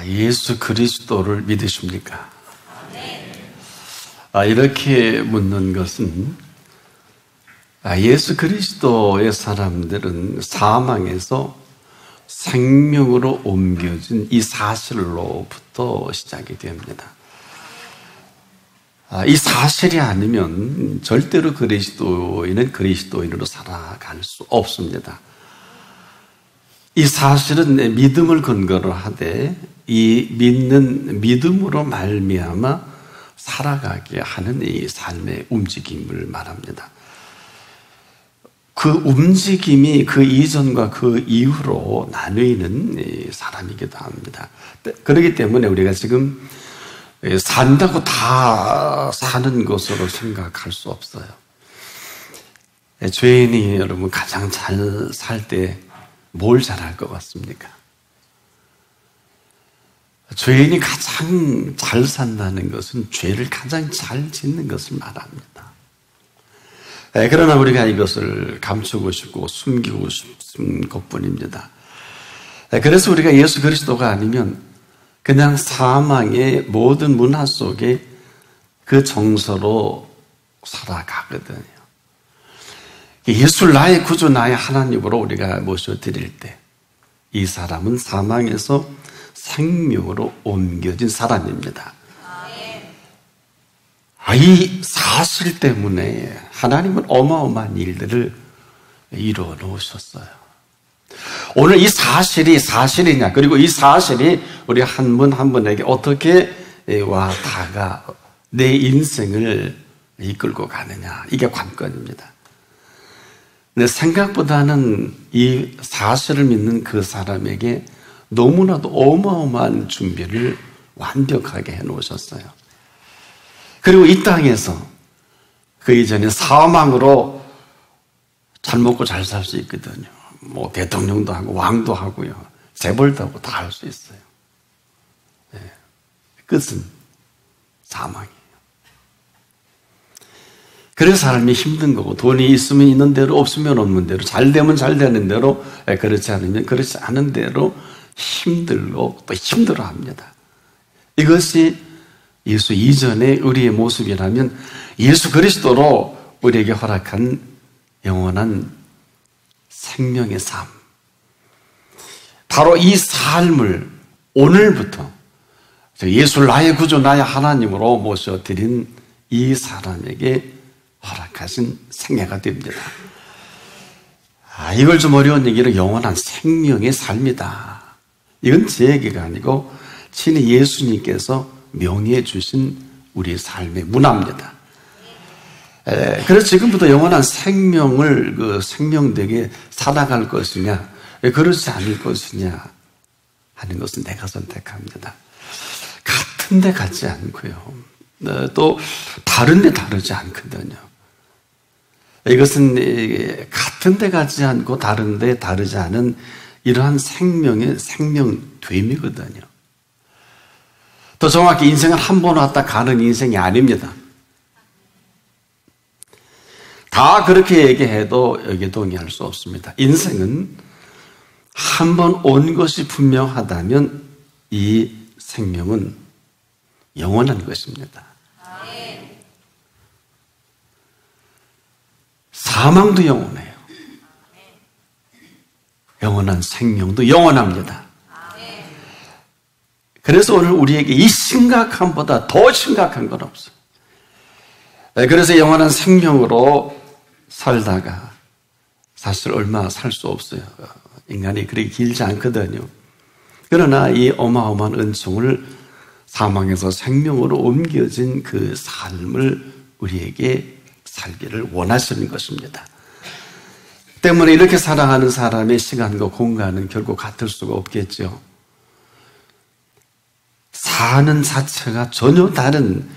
예수 그리스도를 믿으십니까? 이렇게 묻는 것은 예수 그리스도의 사람들은 사망에서 생명으로 옮겨진 이 사실로부터 시작이 됩니다. 이 사실이 아니면 절대로 그리스도인은 그리스도인으로 살아갈 수 없습니다. 이 사실은 믿음을 근거로 하되 이 믿는 믿음으로 말미암아 살아가게 하는 이 삶의 움직임을 말합니다. 그 움직임이 그 이전과 그 이후로 나뉘는 사람이기도 합니다. 그렇기 때문에 우리가 지금 산다고 다 사는 것으로 생각할 수 없어요. 죄인이 여러분 가장 잘 살 때 뭘 잘할 것 같습니까? 죄인이 가장 잘 산다는 것은 죄를 가장 잘 짓는 것을 말합니다. 그러나 우리가 이것을 감추고 싶고 숨기고 싶은 것뿐입니다. 그래서 우리가 예수 그리스도가 아니면 그냥 사망의 모든 문화 속에 그 정서로 살아가거든요. 예수를 나의 구주, 나의 하나님으로 우리가 모셔드릴 때 이 사람은 사망에서 생명으로 옮겨진 사람입니다. 이 사실 때문에 하나님은 어마어마한 일들을 이루어 놓으셨어요. 오늘 이 사실이 사실이냐, 그리고 이 사실이 우리 한 분 한 분에게 어떻게 다가 내 인생을 이끌고 가느냐, 이게 관건입니다. 근데 생각보다는 이 사실을 믿는 그 사람에게 너무나도 어마어마한 준비를 완벽하게 해놓으셨어요. 그리고 이 땅에서 그 이전에 사망으로 잘 먹고 잘 살 수 있거든요. 뭐 대통령도 하고 왕도 하고요, 재벌도 하고 다 할 수 있어요. 네. 끝은 사망이에요. 그래서 삶이 힘든 거고, 돈이 있으면 있는 대로, 없으면 없는 대로, 잘 되면 잘 되는 대로, 그렇지 않으면 그렇지 않은 대로 힘들고 또 힘들어합니다. 이것이 예수 이전의 우리의 모습이라면 예수 그리스도로 우리에게 허락한 영원한 생명의 삶, 바로 이 삶을 오늘부터 예수를 나의 구주, 나의 하나님으로 모셔드린 이 사람에게 허락하신 생애가 됩니다. 이걸 좀 어려운 얘기로 영원한 생명의 삶이다. 이건 제 얘기가 아니고 친히 예수님께서 명의해 주신 우리 삶의 문화입니다. 그래서 지금부터 영원한 생명을 생명되게 살아갈 것이냐, 그렇지 않을 것이냐 하는 것은 내가 선택합니다. 같은 데 같지 않고요, 또 다른 데 다르지 않거든요. 이것은 같은 데 같지 않고 다른 데 다르지 않은 이러한 생명의 생명됨이거든요. 더 정확히 인생은 한 번 왔다 가는 인생이 아닙니다. 다 그렇게 얘기해도 여기에 동의할 수 없습니다. 인생은 한 번 온 것이 분명하다면 이 생명은 영원한 것입니다. 사망도 영원해요. 영원한 생명도 영원합니다. 그래서 오늘 우리에게 이 심각함보다 더 심각한 건 없어요. 그래서 영원한 생명으로 살다가 사실 얼마 살 수 없어요. 인간이 그렇게 길지 않거든요. 그러나 이 어마어마한 은총을 사망에서 생명으로 옮겨진 그 삶을 우리에게 살기를 원하시는 것입니다. 때문에 이렇게 살아가는 사람의 시간과 공간은 결국 같을 수가 없겠죠. 사는 자체가 전혀 다른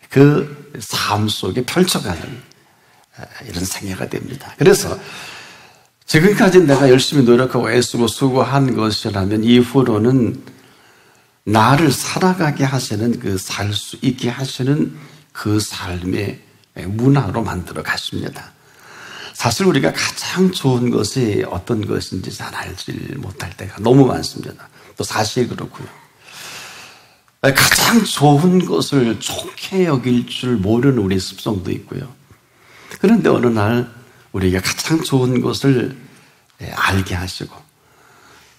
그 삶 속에 펼쳐가는 이런 생애가 됩니다. 그래서 지금까지 내가 열심히 노력하고 애쓰고 수고한 것이라면 이후로는 나를 살아가게 하시는 그 살 수 있게 하시는 그 삶의 문화로 만들어 가십니다. 사실 우리가 가장 좋은 것이 어떤 것인지 잘 알지 못할 때가 너무 많습니다. 또 사실 그렇고요. 가장 좋은 것을 좋게 여길 줄 모르는 우리 습성도 있고요. 그런데 어느 날 우리가 가장 좋은 것을 알게 하시고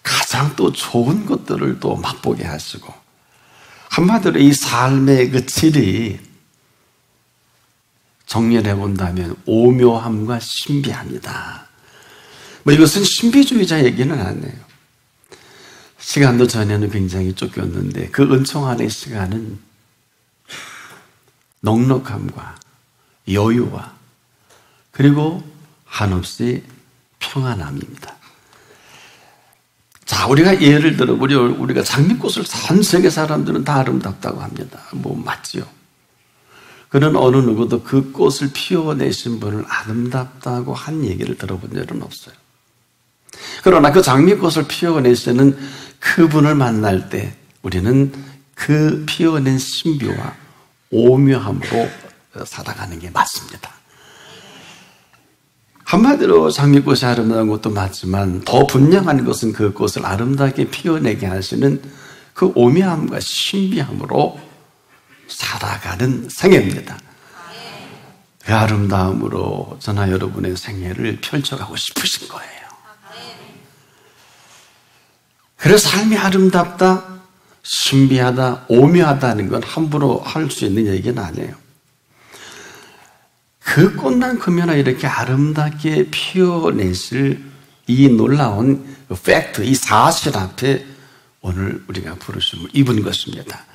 가장 또 좋은 것들을 또 맛보게 하시고 한마디로 이 삶의 그 질이 정리해 본다면 오묘함과 신비합니다. 이것은 신비주의자 얘기는 아니에요. 시간도 전에는 굉장히 쫓겼는데 그 은총 안의 시간은 넉넉함과 여유와 그리고 한없이 평안함입니다. 자, 우리가 예를 들어 우리가 장미꽃을 전 세계 사람들은 다 아름답다고 합니다. 맞지요? 그는 어느 누구도 그 꽃을 피워내신 분을 아름답다고 한 얘기를 들어본 적은 없어요. 그러나 그 장미꽃을 피워내시는 그분을 만날 때 우리는 그 피워낸 신비와 오묘함으로 살아가는 게 맞습니다. 한마디로 장미꽃이 아름다운 것도 맞지만 더 분명한 것은 그 꽃을 아름답게 피워내게 하시는 그 오묘함과 신비함으로 살아가는 생애입니다. 그 아름다움으로 저나 여러분의 생애를 펼쳐가고 싶으신 거예요. 그래서 삶이 아름답다, 신비하다, 오묘하다는 건 함부로 할 수 있는 얘기는 아니에요. 그 꽃만큼이나 이렇게 아름답게 피워내실 이 놀라운 팩트, 이 사실 앞에 오늘 우리가 부르심을 입은 것입니다.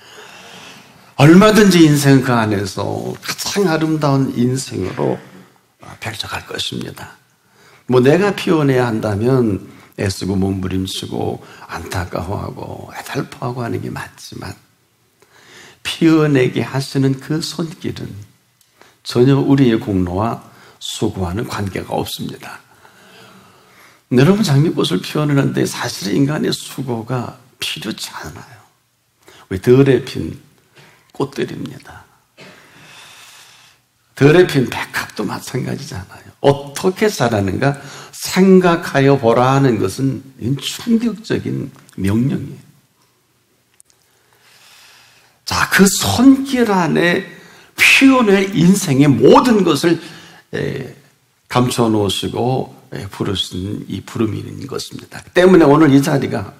얼마든지 인생 그 안에서 가장 아름다운 인생으로 펼쳐갈 것입니다. 내가 피워내야 한다면 애쓰고 몸부림치고 안타까워하고 애달퍼하고 하는 게 맞지만 피워내게 하시는 그 손길은 전혀 우리의 공로와 수고와는 관계가 없습니다. 여러분 장미꽃을 피워내는데 사실 인간의 수고가 필요치 않아요. 왜 덜에 핀 꽃들입니다. 덜에 핀 백합도 마찬가지잖아요. 어떻게 자라는가 생각하여 보라 하는 것은 충격적인 명령이에요. 자, 그 손길 안에 피워낼 인생의 모든 것을 감춰 놓으시고 부르신 이 부름인 것입니다. 때문에 오늘 이 자리가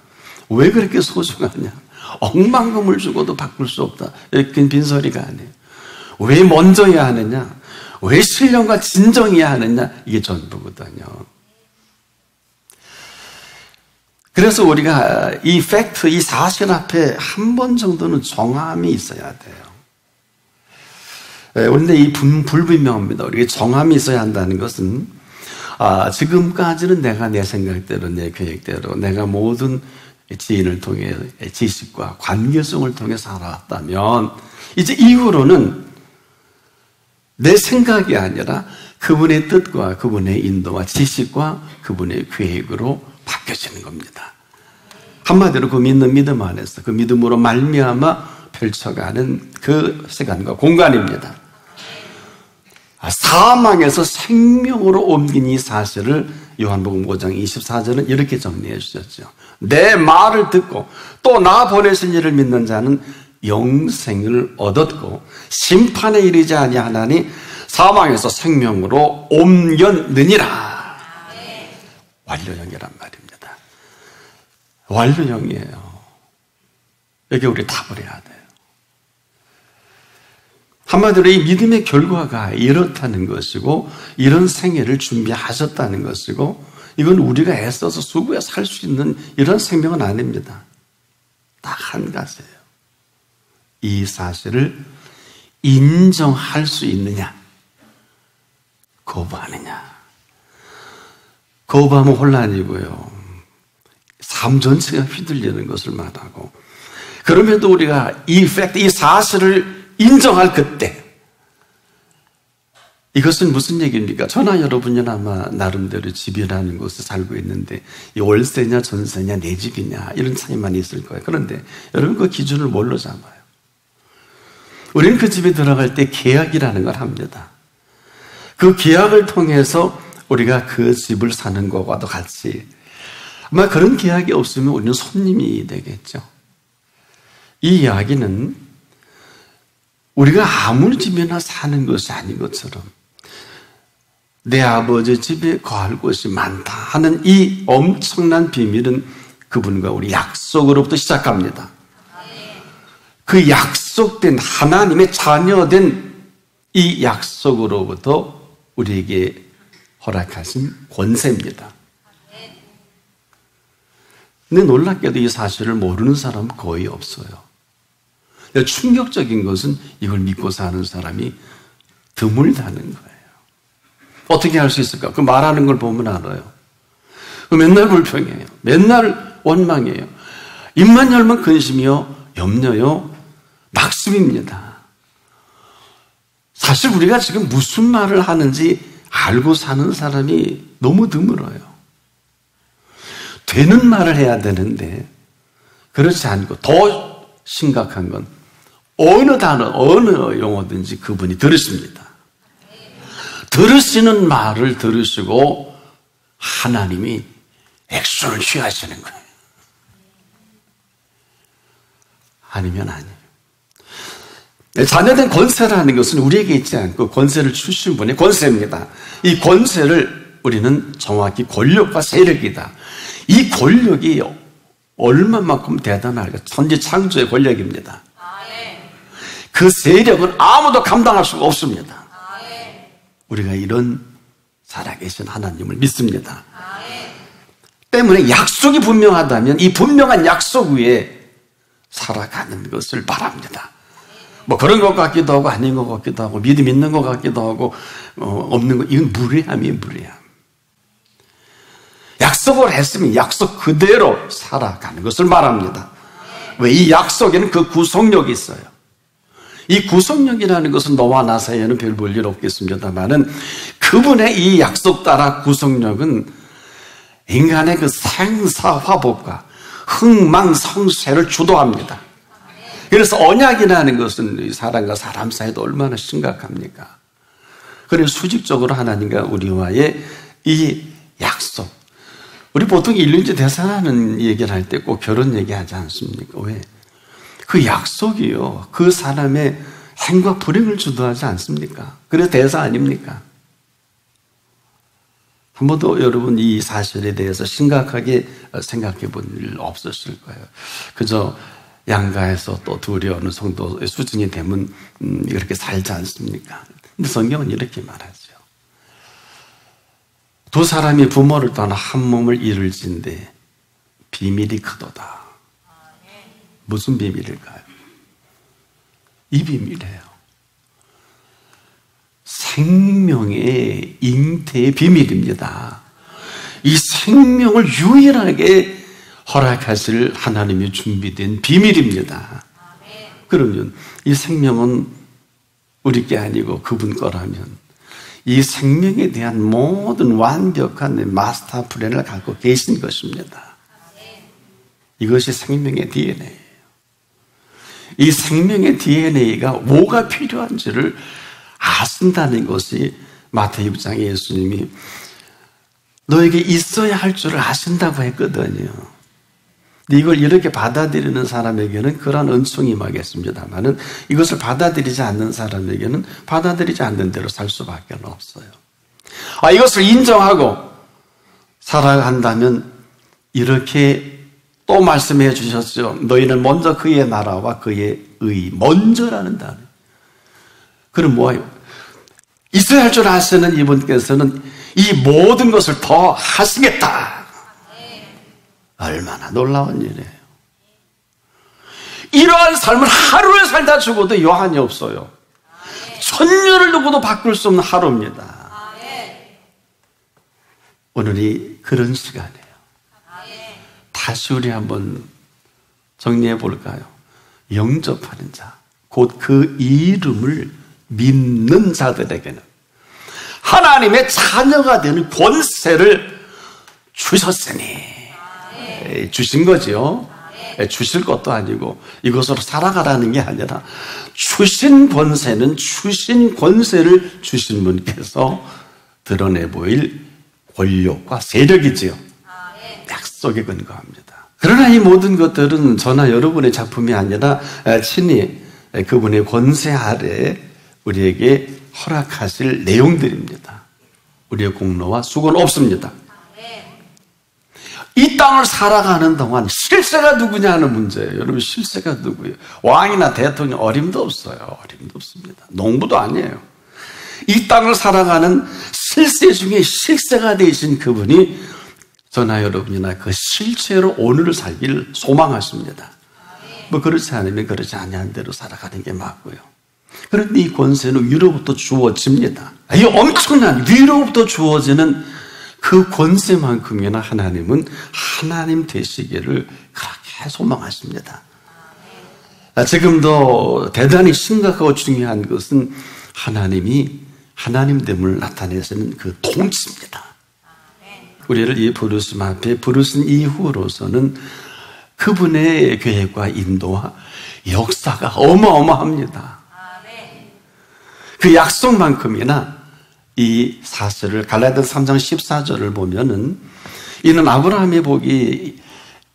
왜 그렇게 소중하냐? 억만금을 주고도 바꿀 수 없다. 이렇게 빈소리가 아니에요. 왜 먼저야 하느냐? 왜 신령과 진정해야 하느냐? 이게 전부거든요. 그래서 우리가 이 팩트, 이 사실 앞에 한 번 정도는 정함이 있어야 돼요. 그런데 이 불분명합니다. 우리가 정함이 있어야 한다는 것은 지금까지는 내가 내 생각대로 내 계획대로 내가 모든 지인을 통해 지식과 관계성을 통해 살아왔다면 이제 이후로는 내 생각이 아니라 그분의 뜻과 그분의 인도와 지식과 그분의 계획으로 바뀌어지는 겁니다. 한마디로 그 믿는 믿음 안에서 그 믿음으로 말미암아 펼쳐가는 그 시간과 공간입니다. 사망에서 생명으로 옮긴 이 사실을 요한복음 5장 24절은 이렇게 정리해 주셨죠. 내 말을 듣고 또 나 보내신 이를 믿는 자는 영생을 얻었고 심판에 이르지 아니하나니 사망에서 생명으로 옮겼느니라. 완료형이란 말입니다. 완료형이에요. 여기 우리 답을 해야 돼요. 한마디로 이 믿음의 결과가 이렇다는 것이고 이런 생애를 준비하셨다는 것이고 이건 우리가 애써서 수고해서 살 수 있는 이런 생명은 아닙니다. 딱 한 가지예요. 이 사실을 인정할 수 있느냐 거부하느냐. 거부하면 혼란이고요. 삶 전체가 휘둘리는 것을 말하고 그럼에도 우리가 이 팩트, 이 사실을 인정할 그때 이것은 무슨 얘기입니까? 저나 여러분은 아마 나름대로 집이라는 곳에 살고 있는데 이 월세냐 전세냐 내 집이냐 이런 차이만 있을 거예요. 그런데 여러분 그 기준을 뭘로 잡아요? 우리는 그 집에 들어갈 때 계약이라는 걸 합니다. 그 계약을 통해서 우리가 그 집을 사는 것과도 같이 아마 그런 계약이 없으면 우리는 손님이 되겠죠. 이 이야기는 우리가 아무 집에나 사는 것이 아닌 것처럼 내 아버지 집에 거할 곳이 많다 하는 이 엄청난 비밀은 그분과 우리 약속으로부터 시작합니다. 그 약속된 하나님의 자녀된 이 약속으로부터 우리에게 허락하신 권세입니다. 근데 놀랍게도 이 사실을 모르는 사람은 거의 없어요. 충격적인 것은 이걸 믿고 사는 사람이 드물다는 거예요. 어떻게 할 수 있을까? 그 말하는 걸 보면 알아요. 맨날 불평해요. 맨날 원망해요. 입만 열면 근심이요, 염려요, 낙심입니다. 사실 우리가 지금 무슨 말을 하는지 알고 사는 사람이 너무 드물어요. 되는 말을 해야 되는데 그렇지 않고 더 심각한 건 어느 단어, 어느 용어든지 그분이 들으십니다. 들으시는 말을 들으시고 하나님이 액션을 취하시는 거예요. 아니면 아니에요. 자녀된 권세라는 것은 우리에게 있지 않고 권세를 주신 분의 권세입니다. 이 권세를 우리는 정확히 권력과 세력이다. 이 권력이 얼마만큼 대단할까? 천지 창조의 권력입니다. 그 세력은 아무도 감당할 수가 없습니다. 우리가 이런 살아계신 하나님을 믿습니다. 때문에 약속이 분명하다면 이 분명한 약속 위에 살아가는 것을 바랍니다. 뭐 그런 것 같기도 하고 아닌 것 같기도 하고 믿음 있는 것 같기도 하고 없는 것, 이건 무례함이에요. 무례함. 약속을 했으면 약속 그대로 살아가는 것을 말합니다. 왜? 이 약속에는 그 구속력이 있어요. 이 구속력이라는 것은 너와 나 사이에는 별 볼 일 없겠습니다만은 그분의 이 약속 따라 구속력은 인간의 그 생사화복과 흥망성쇠를 주도합니다. 그래서 언약이라는 것은 사람과 사람 사이도 얼마나 심각합니까? 그래서 수직적으로 하나님과 우리와의 이 약속. 우리 보통 일륜제 대사라는 얘기를 할 때 꼭 결혼 얘기하지 않습니까? 왜? 그 약속이요, 그 사람의 행과 불행을 주도하지 않습니까? 그래서 대사 아닙니까? 한 번도 여러분 이 사실에 대해서 심각하게 생각해 본 일 없었을 거예요. 그저 양가에서 또 둘이 어느 정도 수준이 되면 이렇게 살지 않습니까? 근데 성경은 이렇게 말하죠. 두 사람이 부모를 떠나 한 몸을 이룰진대 비밀이 크도다. 무슨 비밀일까요? 이 비밀이에요. 생명의 잉태의 비밀입니다. 이 생명을 유일하게 허락하실 하나님이 준비된 비밀입니다. 그러면 이 생명은 우리 게 아니고 그분 거라면 이 생명에 대한 모든 완벽한 마스터 플랜을 갖고 계신 것입니다. 이것이 생명의 DNA예요. 이 생명의 DNA가 뭐가 필요한지를 아신다는 것이 마태복음 6장에 예수님이 너에게 있어야 할 줄을 아신다고 했거든요. 근데 이걸 이렇게 받아들이는 사람에게는 그러한 은총이 임하겠습니다만은 이것을 받아들이지 않는 사람에게는 받아들이지 않는 대로 살 수밖에 없어요. 이것을 인정하고 살아간다면 이렇게 또 말씀해 주셨죠. 너희는 먼저 그의 나라와 그의 의, 먼저라는 단어. 그럼 뭐예요? 있어야 할 줄 아시는 이분께서는 이 모든 것을 더 하시겠다. 얼마나 놀라운 일이에요. 이러한 삶을 하루에 살다 죽어도 여한이 없어요. 천년을 두고도 바꿀 수 없는 하루입니다. 오늘이 그런 시간이에요. 다시 우리 한번 정리해 볼까요? 영접하는 자, 곧 그 이름을 믿는 자들에게는 하나님의 자녀가 되는 권세를 주셨으니. 주신 거죠. 주실 것도 아니고 이것으로 살아가라는 게 아니라 주신 권세는 주신 권세를 주신 분께서 드러내 보일 권력과 세력이지요. 약속에 근거합니다. 그러나 이 모든 것들은 저나 여러분의 작품이 아니라 친히 그분의 권세 아래 우리에게 허락하실 내용들입니다. 우리의 공로와 수고는 없습니다. 이 땅을 살아가는 동안 실세가 누구냐 하는 문제예요. 여러분, 실세가 누구예요? 왕이나 대통령 어림도 없어요. 어림도 없습니다. 농부도 아니에요. 이 땅을 살아가는 실세 중에 실세가 되신 그분이 저나 여러분이나 그 실체로 오늘을 살기를 소망하십니다. 뭐 그렇지 않으면 그렇지 아니한 대로 살아가는 게 맞고요. 그런데 이 권세는 위로부터 주어집니다. 이 엄청난 위로부터 주어지는 그 권세만큼이나 하나님은 하나님 되시기를 그렇게 소망하십니다. 지금도 대단히 심각하고 중요한 것은 하나님이 하나님됨을 나타내시는 그 통치입니다. 우리를 이 부르심 앞에 부르신 이후로서는 그분의 계획과 인도와 역사가 어마어마합니다. 그 약속만큼이나 이 사실을 갈라디아서 3장 14절을 보면은 이는 아브라함의 복이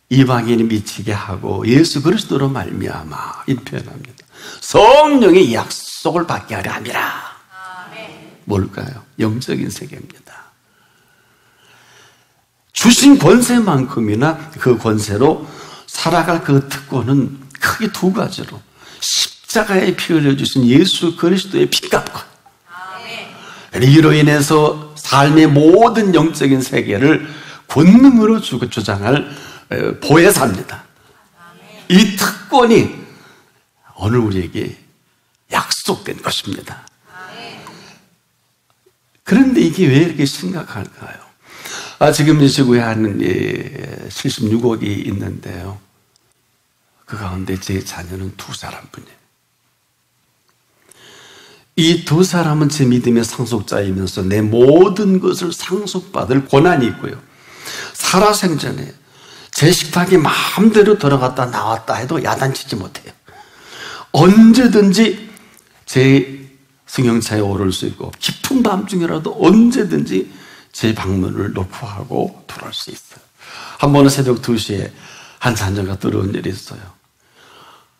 이방인이 미치게 하고 예수 그리스도로 말미암아 이 표현합니다. 성령의 약속을 받게 하려 함이라. 뭘까요? 영적인 세계입니다. 주신 권세만큼이나 그 권세로 살아갈 그 특권은 크게 두 가지로 십자가에 피 흘려주신 예수 그리스도의 피값과 이로 인해서 삶의 모든 영적인 세계를 권능으로 주장할 보혜사입니다. 이 특권이 오늘 우리에게 약속된 것입니다. 그런데 이게 왜 이렇게 심각할까요? 지금 이 지구에 한 76억이 있는데요. 그 가운데 제 자녀는 2사람뿐이에요. 이 2사람은 제 믿음의 상속자이면서 내 모든 것을 상속받을 권한이 있고요. 살아생전에 제 식탁에 마음대로 들어갔다 나왔다 해도 야단치지 못해요. 언제든지 제 승용차에 오를 수 있고 깊은 밤중이라도 언제든지 제 방문을 녹화하고 들어올 수 있어요. 한 번은 새벽 2시에 한 자녀가 들어온 일이 있어요.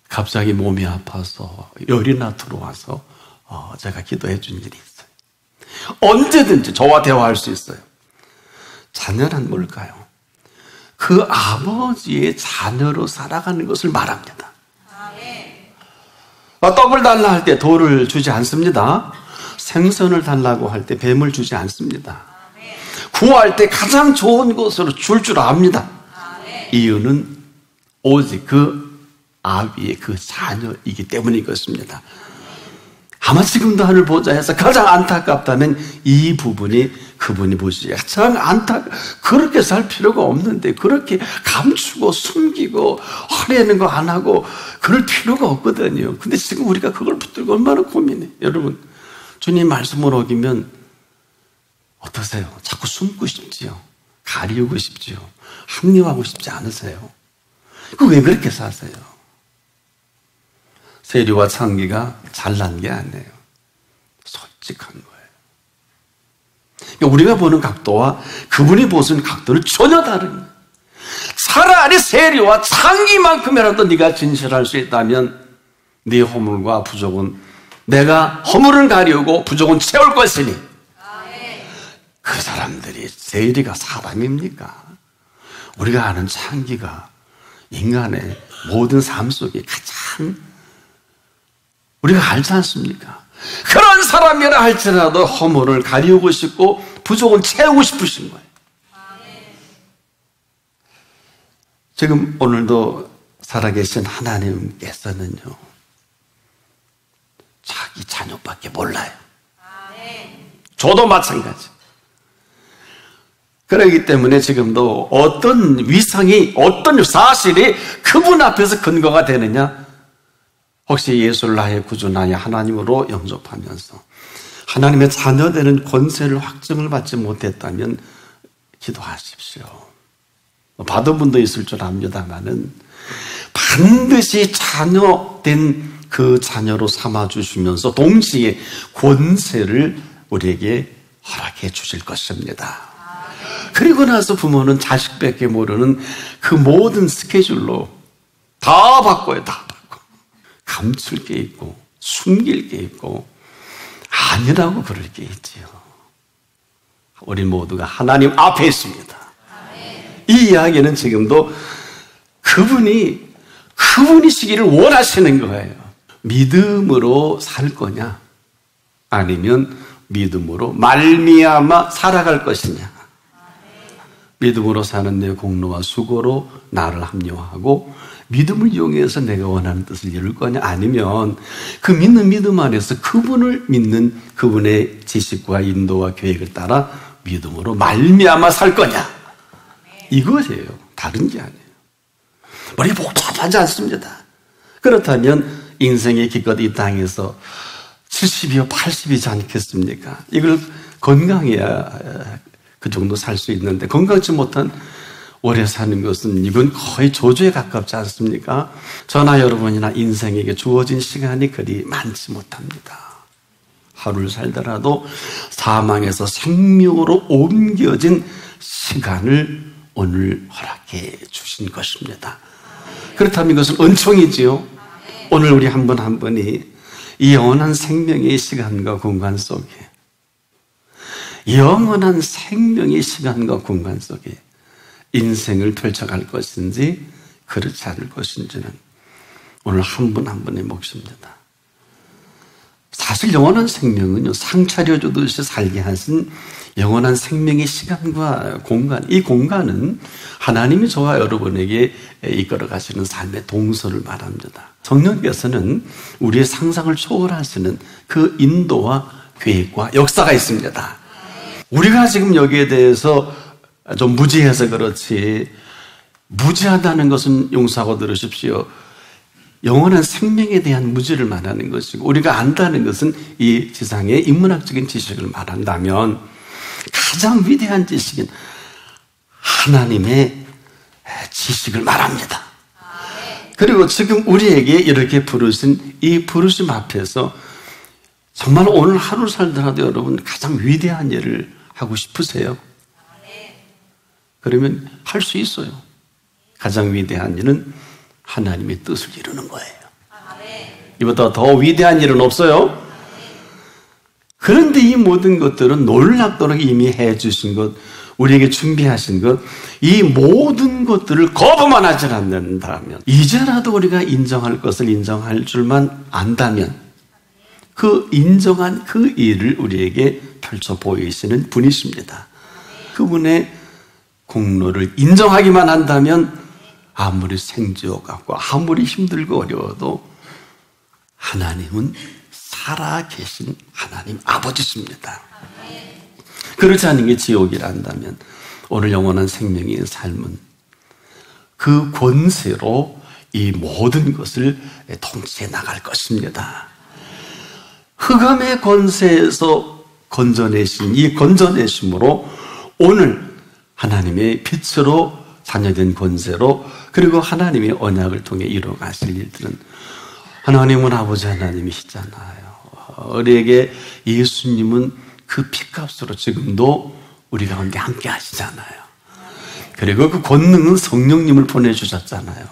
갑자기 몸이 아파서 열이나 들어와서 제가 기도해 준 일이 있어요. 언제든지 저와 대화할 수 있어요. 자녀란 뭘까요? 그 아버지의 자녀로 살아가는 것을 말합니다. 떡을 달라 할 때 돌을 주지 않습니다. 생선을 달라고 할 때 뱀을 주지 않습니다. 구할 때 가장 좋은 것으로 줄 압니다. 이유는 오직 그 아비의 그 자녀이기 때문인 것입니다. 아마 지금도 하늘 보자 해서 가장 안타깝다면 이 부분이 그분이 보시기에 가장 그렇게 살 필요가 없는데 그렇게 감추고 숨기고 하려는 거 안 하고 그럴 필요가 없거든요. 근데 지금 우리가 그걸 붙들고 얼마나 고민해. 여러분, 주님 말씀을 어기면 어떠세요? 자꾸 숨고 싶지요. 가리우고 싶지요. 합리화하고 싶지 않으세요? 그 왜 그렇게 사세요? 세리와 창기가 잘난 게 아니에요. 솔직한 거예요. 그러니까 우리가 보는 각도와 그분이 보시는 각도는 전혀 다른 거예요. 차라리 세리와 창기만큼이라도 네가 진실할 수 있다면 네 허물과 부족은 내가 허물은 가리우고 부족은 채울 것이니. 그 사람들이 세리가 사람입니까? 우리가 아는 창기가 인간의 모든 삶 속에 가장 우리가 알지 않습니까? 그런 사람이라 할지라도 허물을 가리우고 싶고 부족을 채우고 싶으신 거예요. 지금 오늘도 살아계신 하나님께서는요, 자기 자녀밖에 몰라요. 저도 마찬가지. 그렇기 때문에 지금도 어떤 위상이, 어떤 사실이 그분 앞에서 근거가 되느냐? 혹시 예수를 나의 구주, 나의 하나님으로 영접하면서 하나님의 자녀되는 권세를 확증을 받지 못했다면 기도하십시오. 받은 분도 있을 줄 압니다만은 반드시 자녀된 그 자녀로 삼아주시면서 동시에 권세를 우리에게 허락해 주실 것입니다. 그리고 나서 부모는 자식밖에 모르는 그 모든 스케줄로 다 바꿔요. 다 바꿔. 감출 게 있고 숨길 게 있고 아니라고 그럴 게 있지요. 우리 모두가 하나님 앞에 있습니다. 이 이야기는 지금도 그분이시기를 원하시는 거예요. 믿음으로 살 거냐 아니면 믿음으로 말미암아 살아갈 것이냐. 믿음으로 사는 내 공로와 수고로 나를 합리화하고 믿음을 이용해서 내가 원하는 뜻을 이룰 거냐 아니면 그 믿는 믿음 안에서 그분을 믿는 그분의 지식과 인도와 계획을 따라 믿음으로 말미암아 살 거냐. 이것이에요. 다른 게 아니에요. 머리 복잡하지 않습니다. 그렇다면 인생의 기껏 이 땅에서 70이요 80이지 않겠습니까? 이걸 건강해야 그 정도 살 수 있는데 건강치 못한 오래 사는 것은 이건 거의 저주에 가깝지 않습니까? 저나 여러분이나 인생에게 주어진 시간이 그리 많지 못합니다. 하루를 살더라도 사망에서 생명으로 옮겨진 시간을 오늘 허락해 주신 것입니다. 그렇다면 이것은 은총이지요. 오늘 우리 한 분 한 분이 이 영원한 생명의 시간과 공간 속에 영원한 생명의 시간과 공간 속에 인생을 펼쳐갈 것인지 그렇지 않을 것인지는 오늘 한 분 한 분의 몫입니다. 사실 영원한 생명은요, 상 차려주듯이 살게 하신 영원한 생명의 시간과 공간, 이 공간은 하나님이 저와 여러분에게 이끌어 가시는 삶의 동서를 말합니다. 성령께서는 우리의 상상을 초월하시는 그 인도와 계획과 역사가 있습니다. 우리가 지금 여기에 대해서 좀 무지해서 그렇지, 무지하다는 것은 용서하고 들으십시오. 영원한 생명에 대한 무지를 말하는 것이고, 우리가 안다는 것은 이 지상의 인문학적인 지식을 말한다면 가장 위대한 지식인 하나님의 지식을 말합니다. 그리고 지금 우리에게 이렇게 부르신 이 부르심 앞에서 정말 오늘 하루 살더라도 여러분 가장 위대한 일을 하고 싶으세요? 그러면 할 수 있어요. 가장 위대한 일은 하나님의 뜻을 이루는 거예요. 이보다 더 위대한 일은 없어요. 그런데 이 모든 것들은 놀랍도록 이미 해주신 것, 우리에게 준비하신 것, 이 모든 것들을 거부만 하지 않는다면, 이제라도 우리가 인정할 것을 인정할 줄만 안다면 그 인정한 그 일을 우리에게 펼쳐 보이시는 분이십니다. 그분의 공로를 인정하기만 한다면 아무리 생지옥 같고 아무리 힘들고 어려워도 하나님은 살아계신 하나님 아버지십니다. 그렇지 않은 게 지옥이라 한다면 오늘 영원한 생명의 삶은 그 권세로 이 모든 것을 통치해 나갈 것입니다. 흑암의 권세에서 건져내신 이 건져내심으로 오늘 하나님의 빛으로 자녀된 권세로, 그리고 하나님의 언약을 통해 이루어가실 일들은 하나님은 아버지 하나님이시잖아요. 우리에게 예수님은 그 피값으로 지금도 우리 가운데 함께 하시잖아요. 그리고 그 권능은 성령님을 보내주셨잖아요.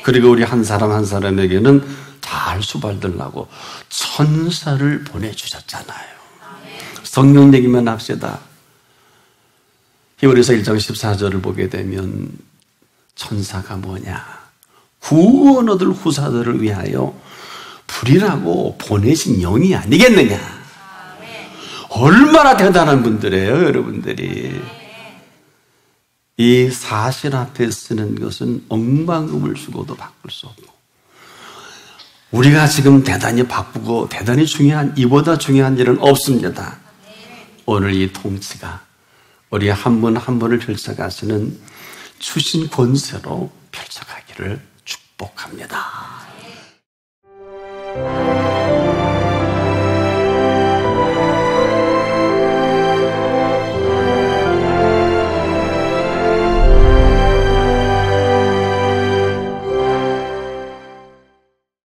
그리고 우리 한 사람 한 사람에게는 잘 수발들라고 천사를 보내주셨잖아요. 성령 얘기만 합시다. 히브리서 1장 14절을 보게 되면 천사가 뭐냐? 구원 얻을 후사들을 위하여 불이라고 보내신 영이 아니겠느냐? 얼마나 대단한 분들이에요, 여러분들이. 이 사실 앞에 쓰는 것은 억만금을 주고도 바꿀 수 없고, 우리가 지금 대단히 바쁘고 대단히 중요한, 이보다 중요한 일은 없습니다. 오늘 이 통치가 우리 한 분 한 분을 펼쳐가시는 주신 권세로 펼쳐가기를 축복합니다.